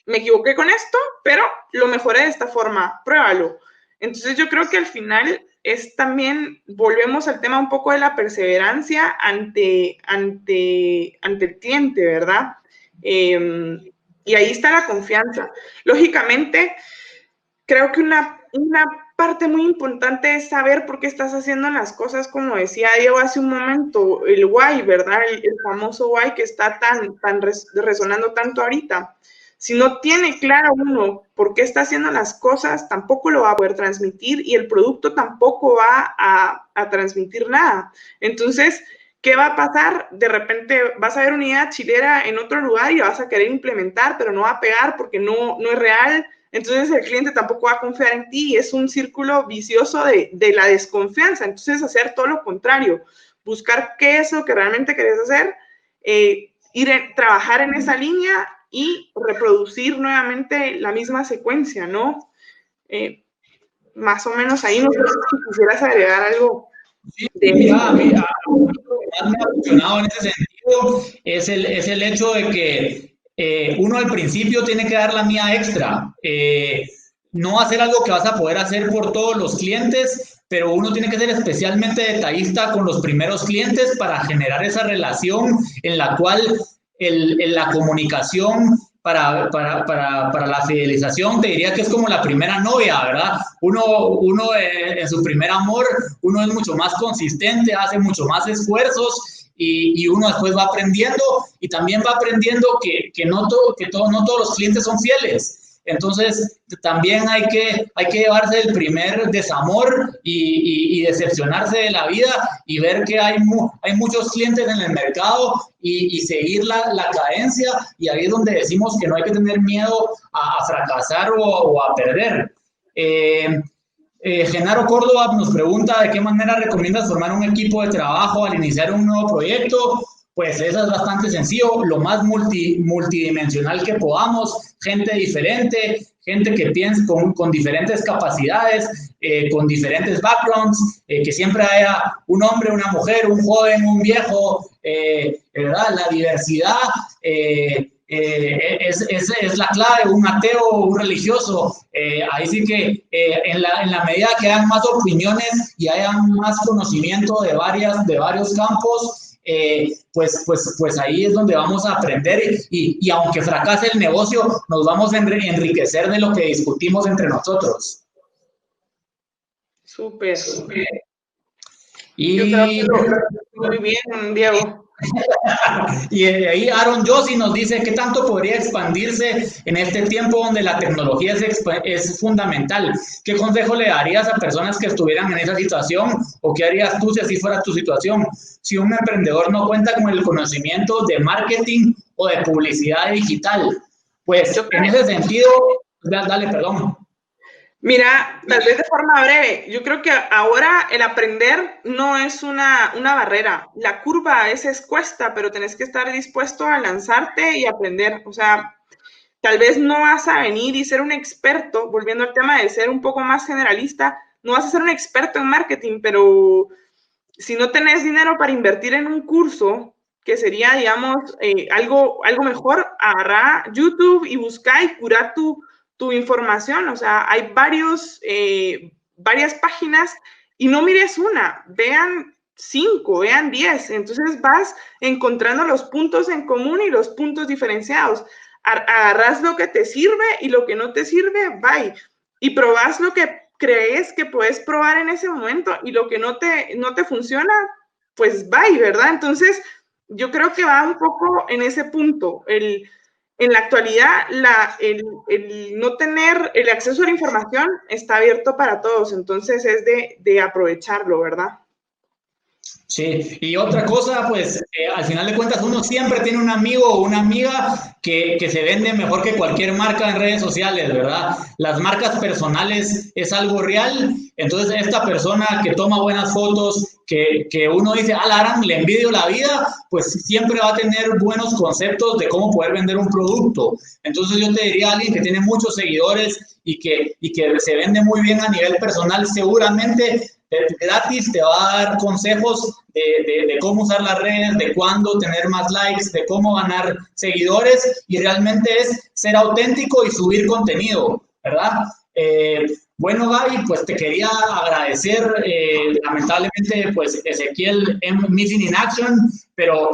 me equivoqué con esto, pero lo mejoré de esta forma, pruébalo. Entonces yo creo que al final es también, volvemos al tema un poco de la perseverancia ante el cliente, ¿verdad? Y ahí está la confianza. Lógicamente, creo que una parte muy importante es saber por qué estás haciendo las cosas, como decía Diego hace un momento, el why, ¿verdad? El famoso why que está tan resonando tanto ahorita. Si no tiene claro uno por qué está haciendo las cosas, tampoco lo va a poder transmitir y el producto tampoco va a transmitir nada. Entonces, ¿qué va a pasar? De repente vas a ver una idea chilera en otro lugar y la vas a querer implementar, pero no va a pegar porque no es real. Entonces el cliente tampoco va a confiar en ti y es un círculo vicioso de la desconfianza. Entonces hacer todo lo contrario, buscar qué es lo que realmente querés hacer, trabajar en esa línea y reproducir nuevamente la misma secuencia, ¿no? Más o menos ahí, no sé si quisieras agregar algo. Sí, mira, lo que más me ha funcionado en ese sentido es el hecho de que uno al principio tiene que dar la mía extra. No hacer algo que vas a poder hacer por todos los clientes, pero uno tiene que ser especialmente detallista con los primeros clientes para generar esa relación en la cual la comunicación para la fidelización, te diría que es como la primera novia, ¿verdad? Uno en su primer amor, uno es mucho más consistente, hace mucho más esfuerzos y uno después va aprendiendo y también va aprendiendo que no todos los clientes son fieles. Entonces, también hay que llevarse el primer desamor y decepcionarse de la vida y ver que hay muchos clientes en el mercado y seguir la cadencia, y ahí es donde decimos que no hay que tener miedo a fracasar o a perder. Genaro Córdoba nos pregunta de qué manera recomiendas formar un equipo de trabajo al iniciar un nuevo proyecto. Pues eso es bastante sencillo, lo más multidimensional que podamos, gente diferente, gente que piense con diferentes capacidades, con diferentes backgrounds, que siempre haya un hombre, una mujer, un joven, un viejo, ¿verdad? La diversidad es la clave, un ateo, un religioso. Ahí sí que en la medida que hayan más opiniones y hayan más conocimiento de varios campos, pues ahí es donde vamos a aprender y aunque fracase el negocio, nos vamos a enriquecer de lo que discutimos entre nosotros. Súper. Y yo creo que muy bien, Diego. Y ahí Aaron Yossi nos dice qué tanto podría expandirse en este tiempo donde la tecnología es fundamental. ¿Qué consejo le darías a personas que estuvieran en esa situación o qué harías tú si así fuera tu situación? Si un emprendedor no cuenta con el conocimiento de marketing o de publicidad digital, pues en ese sentido, dale, perdón. Mira, tal vez de forma breve, yo creo que ahora el aprender no es una barrera. La curva a veces cuesta, pero tenés que estar dispuesto a lanzarte y aprender. O sea, tal vez no vas a venir y ser un experto, volviendo al tema de ser un poco más generalista, no vas a ser un experto en marketing, pero si no tenés dinero para invertir en un curso, que sería, digamos, algo mejor, agarrá YouTube y busca y cura tu información. O sea, hay varias páginas y no mires una, vean 5, vean 10. Entonces vas encontrando los puntos en común y los puntos diferenciados. Agarras lo que te sirve y lo que no te sirve, bye. Y probás lo que crees que puedes probar en ese momento y lo que no te funciona, pues bye, ¿verdad? Entonces, yo creo que va un poco en ese punto. En la actualidad, el no tener el acceso a la información está abierto para todos, entonces es de aprovecharlo, ¿verdad? Sí, y otra cosa, pues al final de cuentas uno siempre tiene un amigo o una amiga que se vende mejor que cualquier marca en redes sociales, ¿verdad? Las marcas personales es algo real, entonces esta persona que toma buenas fotos, que uno dice, Alan, le envidio la vida, pues siempre va a tener buenos conceptos de cómo poder vender un producto. Entonces yo te diría a alguien que tiene muchos seguidores y que se vende muy bien a nivel personal, seguramente gratis te va a dar consejos de cómo usar las redes, de cuándo tener más likes, de cómo ganar seguidores, y realmente es ser auténtico y subir contenido, ¿verdad? Bueno, Gaby, pues te quería agradecer, lamentablemente, pues Ezequiel Missing in Action, pero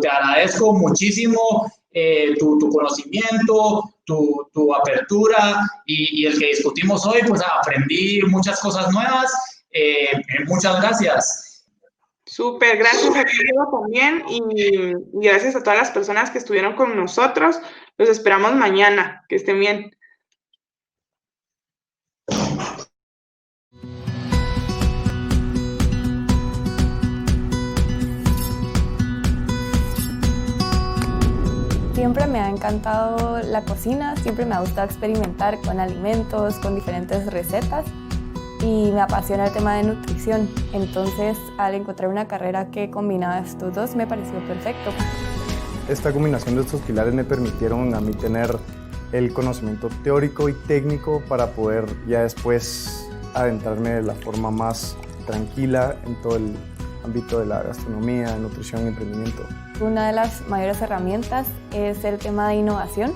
te agradezco muchísimo tu conocimiento, tu apertura y el que discutimos hoy, pues aprendí muchas cosas nuevas. Muchas gracias. Súper, gracias a ti también y gracias a todas las personas que estuvieron con nosotros. Los esperamos mañana. Que estén bien. Siempre me ha encantado la cocina, siempre me ha gustado experimentar con alimentos, con diferentes recetas y me apasiona el tema de nutrición. Entonces, al encontrar una carrera que combinaba estos dos, me pareció perfecto. Esta combinación de estos pilares me permitieron a mí tener el conocimiento teórico y técnico para poder ya después adentrarme de la forma más tranquila en todo el ámbito de la gastronomía, nutrición y emprendimiento. Una de las mayores herramientas es el tema de innovación.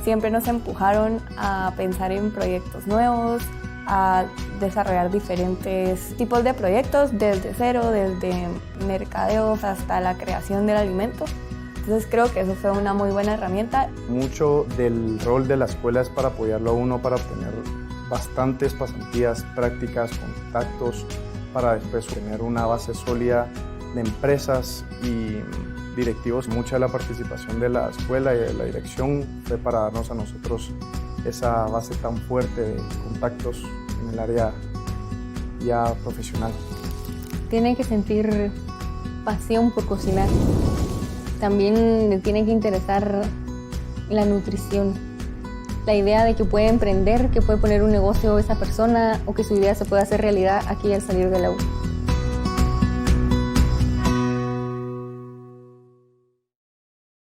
Siempre nos empujaron a pensar en proyectos nuevos, a desarrollar diferentes tipos de proyectos desde cero, desde mercadeos hasta la creación del alimento. Entonces creo que eso fue una muy buena herramienta. Mucho del rol de la escuela es para apoyarlo a uno para obtener bastantes pasantías, prácticas, contactos, para después tener una base sólida de empresas y directivos. Mucha de la participación de la escuela y de la dirección fue para darnos a nosotros esa base tan fuerte de contactos en el área ya profesional. Tienen que sentir pasión por cocinar. También le tiene que interesar la nutrición. La idea de que puede emprender, que puede poner un negocio esa persona o que su idea se pueda hacer realidad aquí al salir de la U.